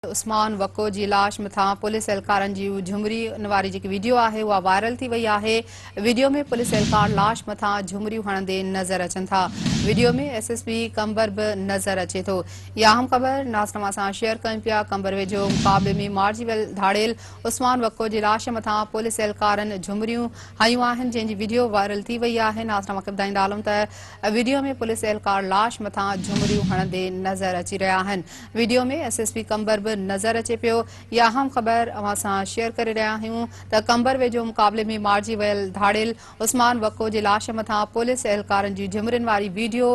उस्मान वको जी लाश मथा पुलिस एहलकारन जी झुमरी वारी जी वीडियो है वह वायरल थी वही है। वीडियो में पुलिस एहलकार लाश मथा झुमरियूं हणंदे नजर अचन था। वीडियो में एसएसपी कंबर भी नजर अचे तो। यह अहम खबर नाज़रीन सां शेयर कयूं पिया। कंबर वेझो मुक़ाबले में मारिजी वियल धाड़ेल उस्मान वको जी लाश मथा पुलिस एहलकारन झुमरियूं हयूं आहिनि, जंहिंजी वीडियो वायरल थी वही है। नाज़रीन खे ॿुधाईंदा हलूं त वीडियो में पुलिस एहलकार लाश मथा झुमरियूं हणंदे नजर अची रहा आहिनि। वीडियो में एसएसपी कंबर नजर अचे पियो। यह अहम खबर अवां सां शेयर करे रहा आहियूं त कंबर वेझो मुक़ाबले में मारिजी वियल धाड़ेल उस्मान वको जी लाश मथा पुलिस एहलकारन जी झुमरियुनि वारी वीडियो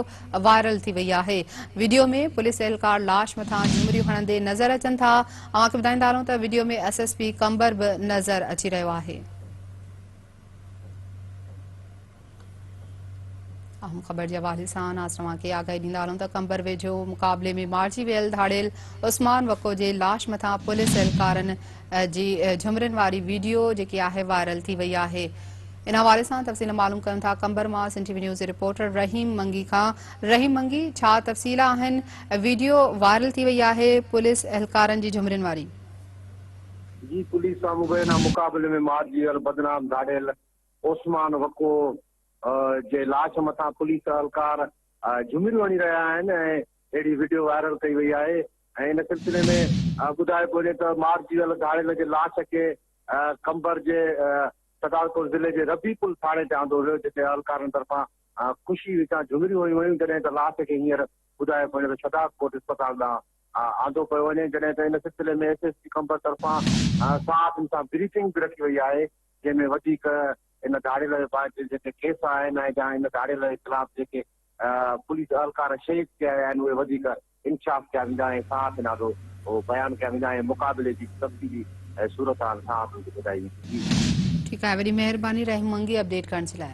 वायरल थी वही है। वीडियो में पुलिस एहलकार लाश मथा झुमरियूं हणंदे नजर अचन था। अवां खे ॿुधाईंदा हलूं त वीडियो में एसएसपी कंबर भी नजर अची रहा है। अहम खबर के हवाले से नाज़रीन के आगाही दींदा हलूं त कंबर वेझो मुक़ाबले में मारिजी वियल धाड़ेल उस्मान वको जे लाश मथा पुलिस एहलकारन जी झुमरियुनि वारी वीडियो जेकी आहे वायरल थी वही है। इन हवाले से तफ़सील मालूम कयूं था कंबर मां सिंध टीवी न्यूज़ रिपोर्टर रहीम मंगी खां। रहीम मंगी, छा तफ़सील आहिनि? वीडियो वायरल थी वही है पुलिस एहलकारन जी झुमरियुनि वारी। जी, पुलिस सां मुबैना मुक़ाबले में मारिजी वियल बदनाम धाड़ियल उस्मान वको जे लाश मथां पुलिस एहलकार झुमरियूं हणी रहिया आहिनि ऐं अहिड़ी वीडियो वायरल कई वई आहे। ऐं इन सिलसिले में ॿुधाइबो वञे त मारिजी वियल धाड़ियल जे लाश खे कंबर जे सदारपुर ज़िले जे रबीपुल थाणे ते आंदो वियो, जिते एहलकारनि तरफ़ां ख़ुशी विचां झुमरियूं हयूं वयूं, जॾहिं त लाश खे हींअर ॿुधाइबो वञे त सदारपुर अस्पताल ॾांहुं आंदो पियो वञे। जॾहिं त इन सिलसिले में एसएसपी कंबर तरफ़ां साथ सां ब्रीफिंग भी रखी वई आहे, जंहिंमें वधीक इन धाड़ियल जेके केस आहिनि ऐं या इन धाड़ियल जे ख़िलाफ़ जेके पुलिस एहलकार शहीद कया आहिनि उहे वधीक इंकशाफ कया वेंदा ऐं साथ नालो बयान कया वेंदा ऐं मुक़ाबले जी तफ़सीली सूरत हाल साथ ॿुधाई वेंदी। ठीक है, वॾी मेहरबानी रहीम मंगी अपडेट करण जे लाइ।